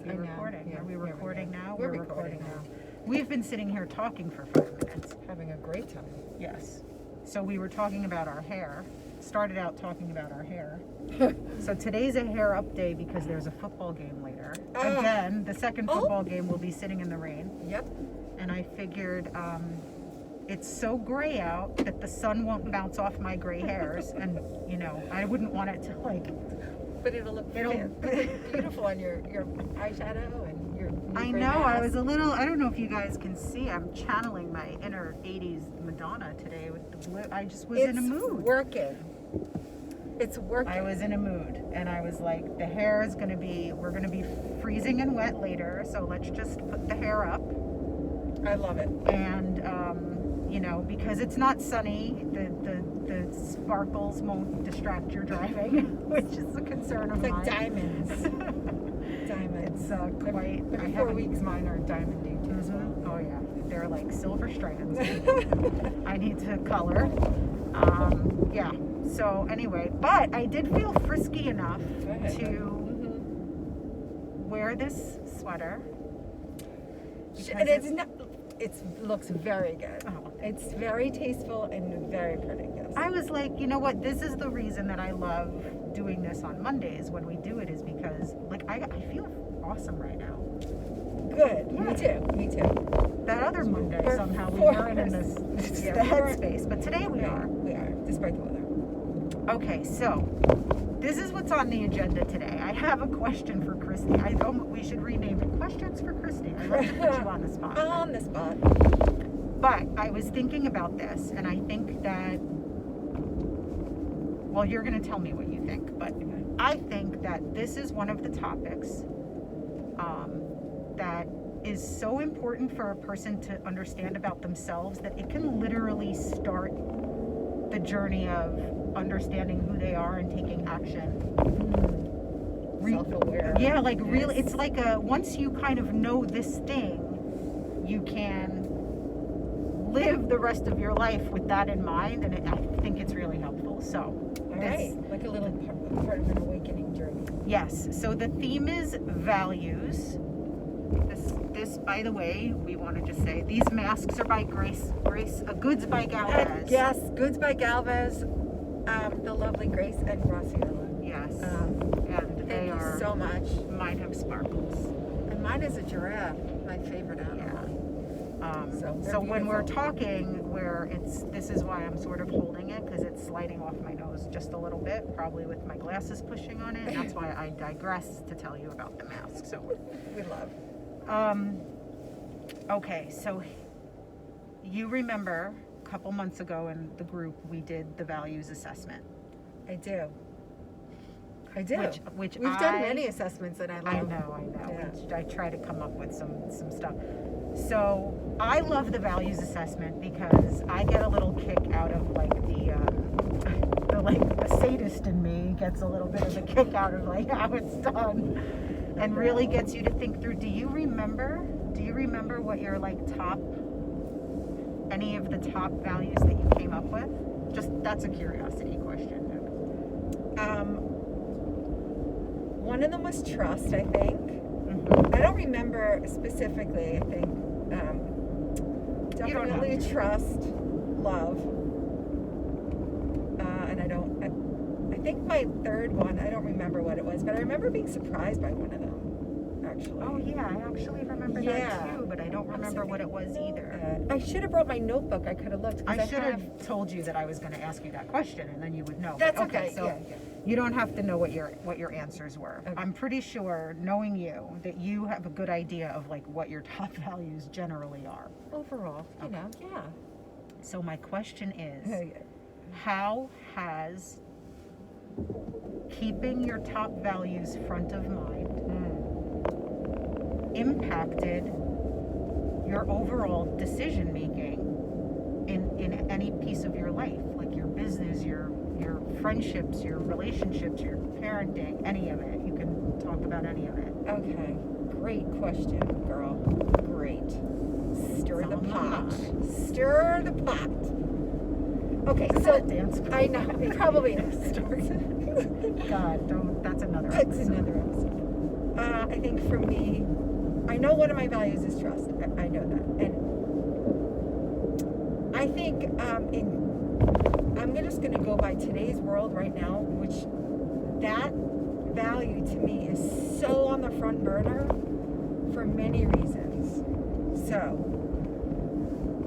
be recording. Yeah, Are we here we recording go. now? We're recording now. We've been sitting here talking for 5 minutes. Having a great time. Yes. So we were talking about our hair. Started out talking about our hair. So today's a hair up day because there's a football game later. Again, the second football game will be sitting in the rain. Yep. And I figured it's so gray out that the sun won't bounce off my gray hairs. And, you know, I wouldn't want it to like... But it'll look beautiful on your eyeshadow and your I gray know, mask. I was a little, I don't know if you guys can see, I'm channeling my inner 80s Madonna today with the blue. I just was in a mood. It's working. I was in a mood and I was like, the hair is going to be, we're going to be freezing and wet later, so let's just put the hair up. I love it. And, you know, because it's not sunny, the sparkles won't distract your driving, which is a concern of It's mine. like diamonds. Diamonds. It's quite... Every 4 weeks mine are diamondy too as well. Oh yeah, they're like silver strands. I need to color. Yeah, so anyway, but I did feel frisky enough to wear this sweater. And it's not, it looks very good. Oh. It's very tasteful and very pretty. Yes. I was like, you know what, this is the reason that I love doing this on Mondays when we do it, is because like I feel awesome right now. Good. Yeah. Me too. That other Monday We're somehow we forced. weren't in this the we weren't. headspace, but today we are. We are, despite the weather. Okay, so this is what's on the agenda today. I have a question for Christy. We should rename it Questions for Christy. I love to put you on the spot. On the spot. But I was thinking about this, and I think that, well, you're going to tell me what you think, but I think that this is one of the topics that is so important for a person to understand about themselves that it can literally start the journey of understanding who they are and taking action. Self-aware. Yeah, like really, it's like once you kind of know this thing, you can live the rest of your life with that in mind, and I think it's really helpful. So, All right, like a little part of an awakening journey. Yes, so the theme is values. This, by the way, we want to just say these masks are by Grace, Goods by Galvez. Yes, Goods by Galvez, the lovely Grace and Graciela. Yes, and they Thank you are so much. Mine have sparkles. And mine is a giraffe, my favorite animal. Yeah. So So when we're beautiful. talking, this is why I'm sort of holding it, because it's sliding off my nose just a little bit, probably with my glasses pushing on it. And that's why I digress to tell you about the mask. So We love. okay, so you remember a couple months ago in the group we did the values assessment. I do. Which We've done many assessments that I love. I know. Yeah. Which I try to come up with some stuff. So I love the values assessment because I get a little kick out of like the sadist in me gets a little bit of a kick out of like how it's done, and really gets you to think through. Do you remember what your like any of the top values that you came up with? Just that's a curiosity question. One of them was trust, I think. Mm-hmm. I don't remember specifically, I think. You don't Definitely have to. trust, love. And I think my third one, I don't remember what it was, but I remember being surprised by one of them, actually. Oh yeah, I actually remember that too, but I don't remember what it was either. I should have brought my notebook. I could have looked. 'Cause I should have told you that I was going to ask you that question, and then you would know. That's But okay. So Yeah. you don't have to know what your answers were. Okay. I'm pretty sure, knowing you, that you have a good idea of like what your top values generally are. Overall, you know, yeah. So my question is, Yeah. how has keeping your top values front of mind impacted your overall decision making in any piece of your life, like your business, your friendships, your relationships, your parenting, any of it? You can talk about any of it. Okay, great question, girl. Great. Stir It's the on my pot. mind. Stir the pot. Okay, Is so that a dance? I know it probably is. God, don't. That's another That's episode. another episode. I think for me, I know one of my values is trust. I know that. And I think I'm just going to go by today's world right now, which that value to me is so on the front burner for many reasons. So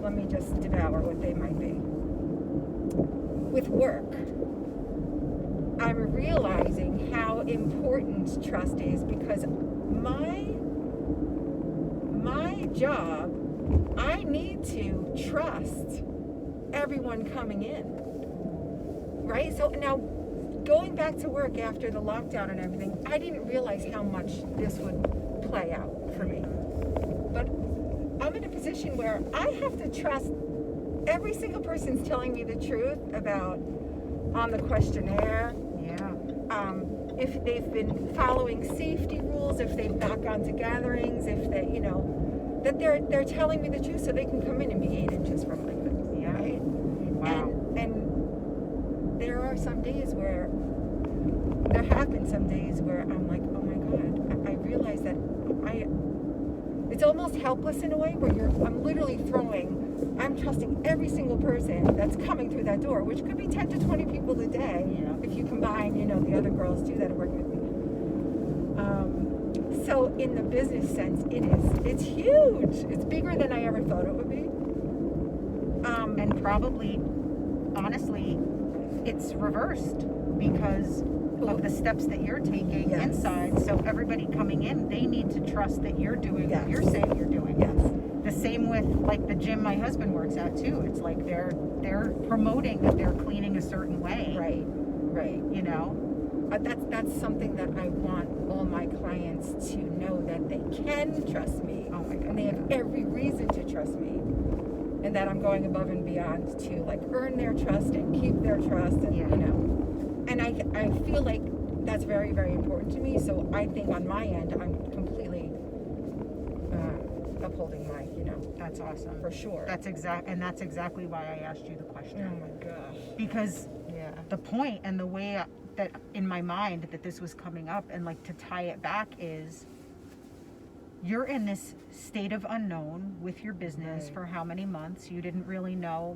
let me just devour what they might be. With work, I'm realizing how important trust is because my job, I need to trust everyone coming in, right? So now going back to work after the lockdown and everything, I didn't realize how much this would play out for me. But I'm in a position where I have to trust every single person's telling me the truth about on the questionnaire. Yeah. If they've been following safety rules, if they've not gone to gatherings, if they, that they're telling me the truth so they can come in and be 8 inches from my foot. Yeah. Right? Wow. And there are some days where there have been some days where I'm like, oh my God, I realize that it's almost helpless in a way where I'm literally I'm trusting every single person that's coming through that door, which could be 10 to 20 people a day. Yeah. If you combine, the other girls too that are working with me. So in the business sense, it's huge. It's bigger than I ever thought it would be. And probably, honestly, it's reversed because of the steps that you're taking Yes. inside. So everybody coming in, they need to trust that you're doing what Yes. you're saying you're doing. Yes. The same with like the gym my husband works at too. It's like they're promoting that they're cleaning a certain way. Right. That's something that I want all my clients to know, that they can trust me. Oh my God. And they have every reason to trust me. And that I'm going above and beyond to like earn their trust and keep their trust and And I feel like that's very, very important to me. So I think on my end I'm completely upholding my, That's awesome. for sure. That's exactly why I asked you the question. Oh my gosh. Because Yeah. the point and the way that in my mind that this was coming up, and like to tie it back, is you're in this state of unknown with your business Right. for how many months. You didn't really know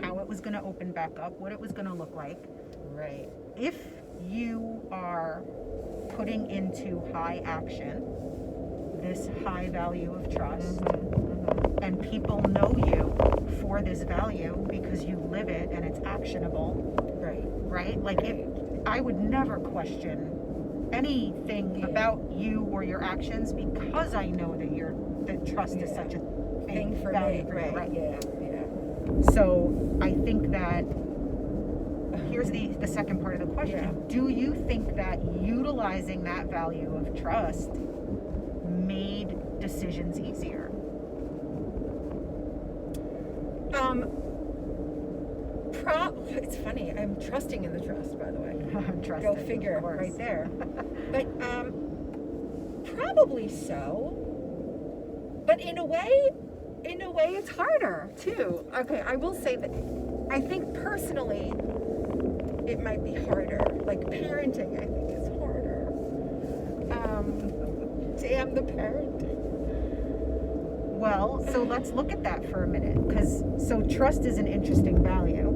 how it was going to open back up, what it was going to look like. Right. If you are putting into high action this high value of trust, and people know you for this value because you live it and it's actionable, right? Like I would never question anything about you or your actions because I know that trust is such a Thing big for value me. for you, Right. Yeah. So I think that here's the second part of the question. Yeah. Do you think that utilizing that value of trust made decisions easier? It's funny. I'm trusting in the trust, by the way. Trust Go it, of figure, course. right there. But probably so. But in a way, it's harder too. Okay, I will say that I think personally, it might be harder. Like parenting, I think is harder. Damn the parenting. Well, so let's look at that for a minute, so trust is an interesting value.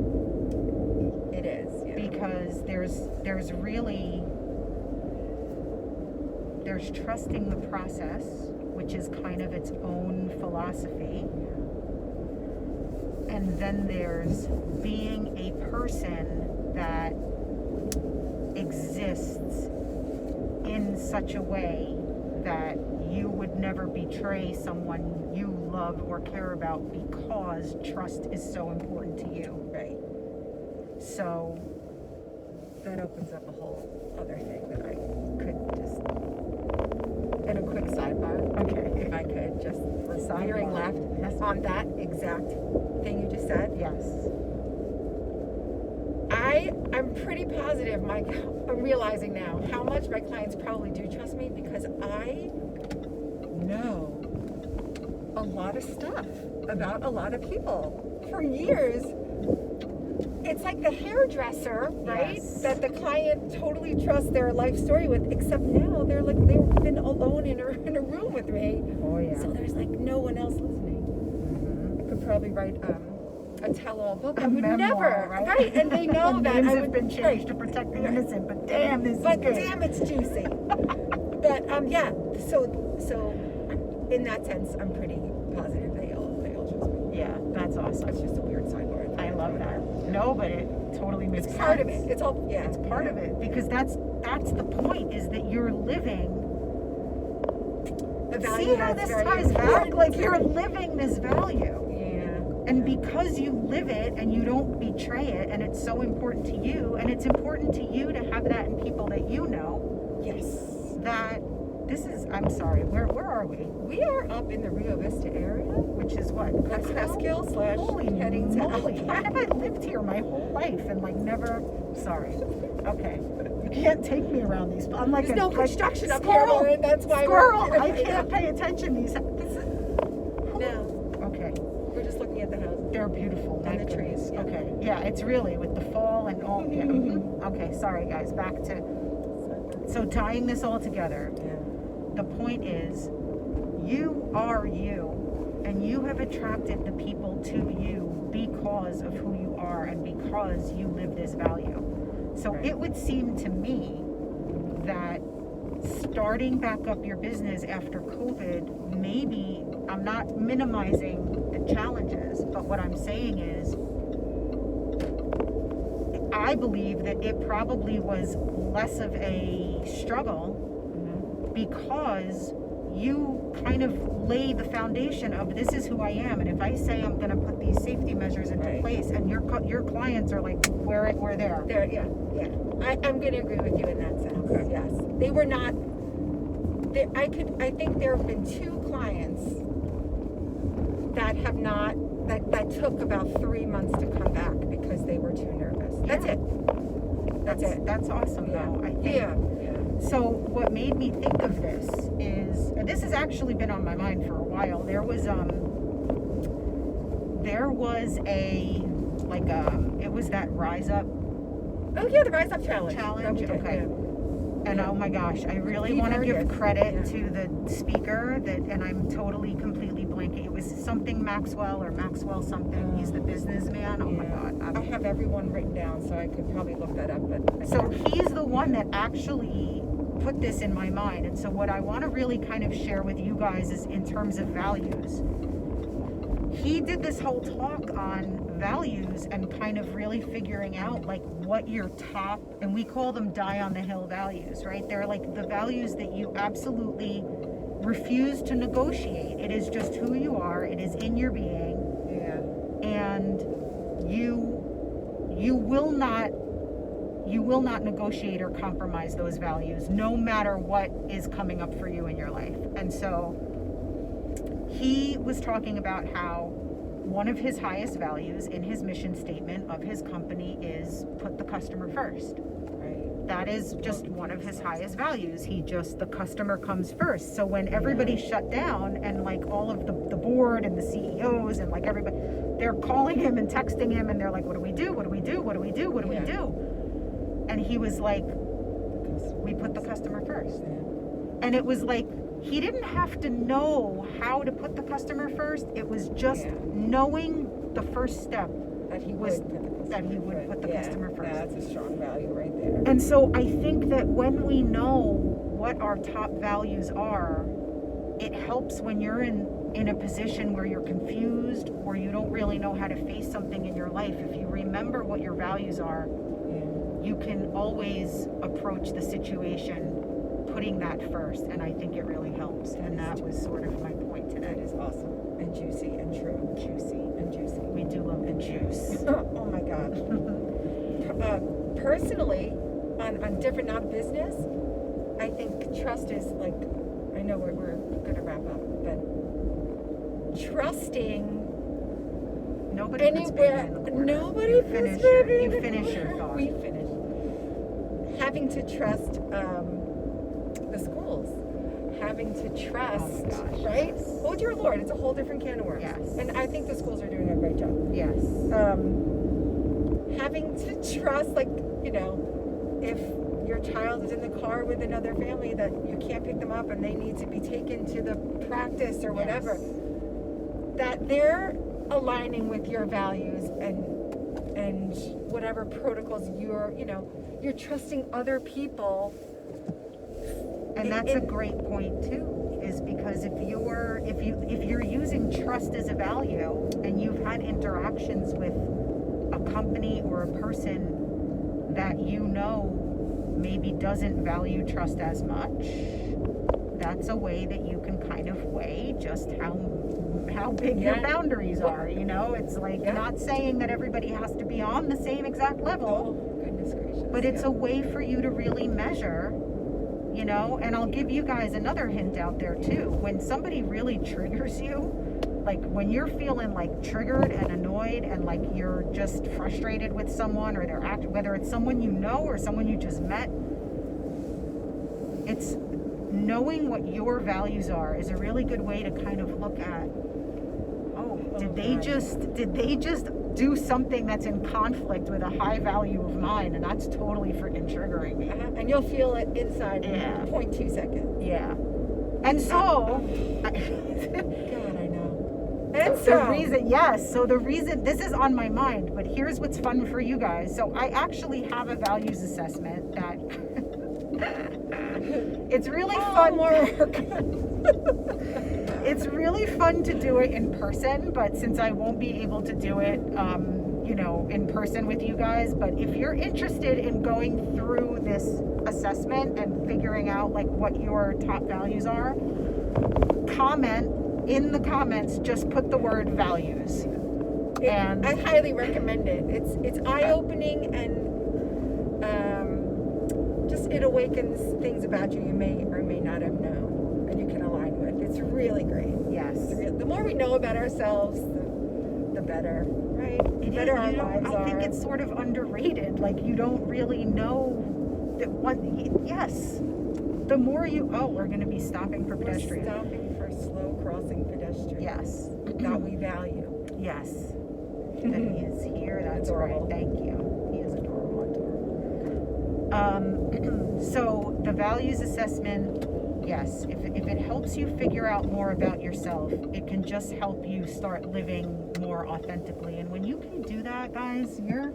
It is, yeah. Because there's trusting the process, which is kind of its own philosophy. And then there's being a person that exists in such a way that you would never betray someone you love or care about because trust is so important to you. Right. So That opens up a whole other thing that I could just, in a quick sidebar, okay. if I could, just veering left Yes. on that exact thing you just said. Yes. I'm pretty positive I'm realizing now how much my clients probably do trust me because I know a lot of stuff about a lot of people. For years, it's like the hairdresser, right? Yes. That the client totally trusts their life story with, except now they've been alone in a room with me. Oh yeah. So there's like no one else listening. Mhm. I could probably write a tell-all book. A I would memoir, never, right? And they know that Names I have would been changed to protect the innocent, but damn, this But is good. damn, it's juicy. But yeah, so in that sense, I'm pretty positive they all trust me. Yeah, that's awesome. That's just a weird sidebar. I love that. No, but it totally makes It's sense. part of it. It's all yeah. It's part of it because that's the point, is that you're living. The value See how that's this very ties back? important. Like you're living this value. Yeah. And because you live it and you don't betray it, and it's so important to you, and it's important to you to have that in people that you know, Yes. that this is, I'm sorry, where are we? We are up in the Rio Vista area. Which is what? Crestkill / Holy heading to moly. Why have I lived here my whole life and like never, sorry. Okay. You can't take me around these, I'm like There's no like construction up here, squirrel. Lauren. That's why Squirrel, we're I can't pay attention this is, No, okay. we're just looking at the houses. They're beautiful. And my the trees, goodness. yeah. Okay. Yeah, it's really with the fall and all. Yeah. Okay, sorry guys. Back to, so tying this all together, Yeah. the point is, you are you, and you have attracted the people to you because of who you are and because you live this value. So Right. it would seem to me that starting back up your business after COVID, maybe, I'm not minimizing the challenges, but what I'm saying is, I believe that it probably was less of a struggle because you kind of lay the foundation of, this is who I am, and if I say I'm going to put these safety measures into Right. place, and your clients are like, we're there. There, yeah. I'm going to agree with you in that sense. Okay. Yes, they were not. I think there have been 2 clients that have not. That took about 3 months to come back because they were too nervous. That's Yeah. it. That's it. That's awesome, Yeah. though. I think. Yeah. So what made me think of this is, and this has actually been on my mind for a while. There was it was that Rise Up Oh yeah, the Rise Up Challenge. challenge. That we did, Okay. yeah. And oh my gosh, I really Pete want to give Hurd, credit yeah. to the speaker and I'm completely blanking. It was something Maxwell something. He's the businessman. Oh my Yeah. God. I have everyone written down, so I could probably look that up. But So he's the one that actually put this in my mind. And so what I want to really kind of share with you guys is in terms of values. He did this whole talk on values and kind of really figuring out like what your top, and we call them die on the hill values, right? They're like the values that you absolutely refuse to negotiate. It is just who you are. It is in your being. yeah. And you will not negotiate or compromise those values, no matter what is coming up for you in your life. And so he was talking about how one of his highest values in his mission statement of his company is put the customer first. Right. That is just one of his highest values. The customer comes first. So when everybody shut down and like all of the board and the CEOs and like everybody, they're calling him and texting him and they're like, what do we do? What do we do? What do we do? What do we do? And he was like, we put the customer first. Yeah. And it was like, he didn't have to know how to put the customer first. It was just knowing the first step That he was would put the customer that he would first. put the customer first. That's a strong value right there. And so I think that when we know what our top values are, it helps when you're in a position where you're confused or you don't really know how to face something in your life. If you remember what your values are, you can always approach the situation putting that first, and I think it really helps. And that was sort of my point That today. is awesome and juicy and true. Juicy. And juicy. We do love the juice. Oh my God. Personally, on different, not business, I think trust is like, I know we're going to wrap up, but trusting Nobody puts baby anywhere, in the corner. nobody You puts finish baby in you the finish your corner. thought. We finish. Having to trust the schools. Having to trust, Oh my gosh, right? yes. Oh dear Lord, it's a whole different can of worms. Yes. And I think the schools are doing a great job. Yes. having to trust, like, you know, if your child is in the car with another family, that you can't pick them up and they need to be taken to the practice or whatever, that they're aligning with your values and whatever protocols you're trusting other people. And that's a great point too, is because if you're using trust as a value and you've had interactions with a company or a person that you know maybe doesn't value trust as much, that's a way that you can kind of weigh just how big your boundaries are, you know? It's like not saying that everybody has to be on the same exact level. Oh, goodness gracious. But it's a way for you to really measure, you know? And I'll give you guys another hint out there too. When somebody really triggers you, like when you're feeling like triggered and annoyed and like you're just frustrated with someone, or whether it's someone you know or someone you just met, it's knowing what your values are is a really good way to kind of look at, did they just do something that's in conflict with a high value of mine, and that's totally freaking triggering me. And you'll feel it inside in 0.2 seconds. Yeah. And so God, I know. And so the reason this is on my mind, but here's what's fun for you guys. So I actually have a values assessment that it's really fun. It's really fun to do it in person, but since I won't be able to do it, in person with you guys, but if you're interested in going through this assessment and figuring out like what your top values are, comment in the comments, just put the word values. And I highly recommend it. It's eye-opening, and just it awakens things about you may or may not have known, and you can align with. It's really great. Yes. The more we know about ourselves, the better, right? The better our lives are. I think it's sort of underrated. Like, you don't really know that the more we're going to be stopping for pedestrians. We're stopping for slow crossing pedestrians. Yes. That we value. Yes. That he is here. That's adorable. Right. Thank you. He is adorable. So the values assessment, yes, if it helps you figure out more about yourself, it can just help you start living more authentically. And when you can do that, guys, your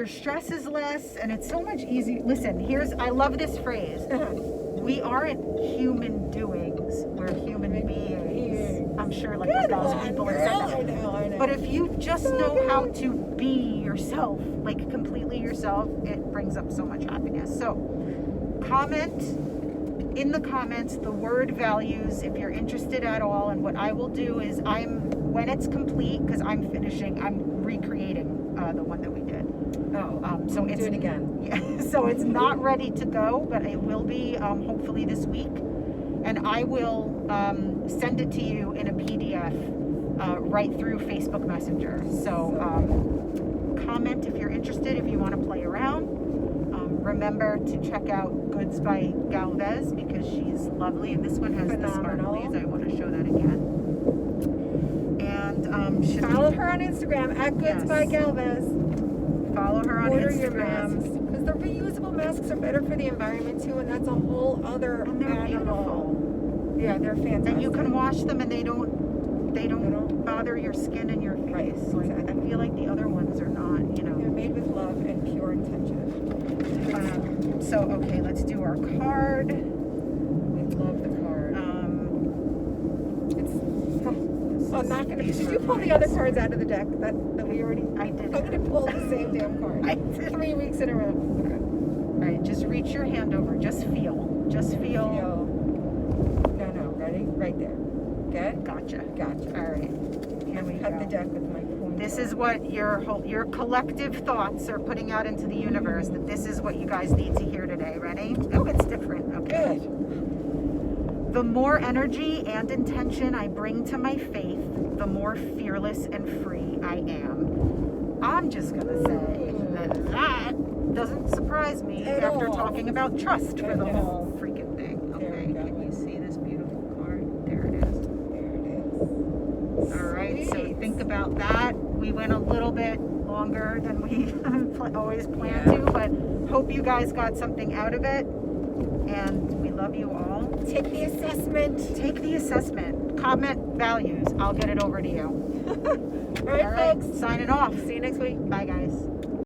stress is less, and it's so much easier. Listen, I love this phrase. We aren't human doings, we're human beings. I'm sure like 1,000 people have said that. I know. But if you just know how to be yourself, like completely yourself, it brings up so much happiness. So comment in the comments the word values if you're interested at all. And what I will do is when it's complete, because I'm recreating the one that we did. So it's do it again. Yeah, so it's not ready to go, but it will be hopefully this week, and I will send it to you in a PDF right through Facebook Messenger. So comment if you're interested, if you want to play around. Remember to check out Goods by Galvez, because she's lovely, and this one has the sparklies. I want to show that again. And follow her on Instagram at Goods by Galvez. Follow her on Order Instagram. your masks, because the reusable masks are better for the environment too, and that's a whole other animal. Beautiful. Yeah, they're fantastic. And you can wash them, and they don't bother your skin and your face. Right, Like, exactly. I feel like the other ones are not, They're made with love and pure intention. Okay, let's do our card. We love the card. I'm not gonna. Did you pull the other cards out of the deck that we already? I did. I'm gonna pull the same damn card. I did. 3 weeks in a row. Okay. All right, just reach your hand over. Just feel. No. Ready? Right there. Good. Gotcha. All right. Here we Cut go. the deck with my point. This is what your collective thoughts are putting out into the universe. That this is what you guys need to hear today. Ready? Oh, it's different. Okay. Good. The more energy and intention I bring to my faith, the more fearless and free I am. I'm just gonna say that doesn't surprise me after talking about trust for the whole freaking thing. Okay, can you see this beautiful card? There it is. All right, so think about that. We went a little bit longer than we always plan Yeah. to, but hope you guys got something out of it. And we love you all. Take the assessment. Take the assessment. Comment values. I'll get it over to you. All right, All right, folks. signing off. See you next week. Bye, guys.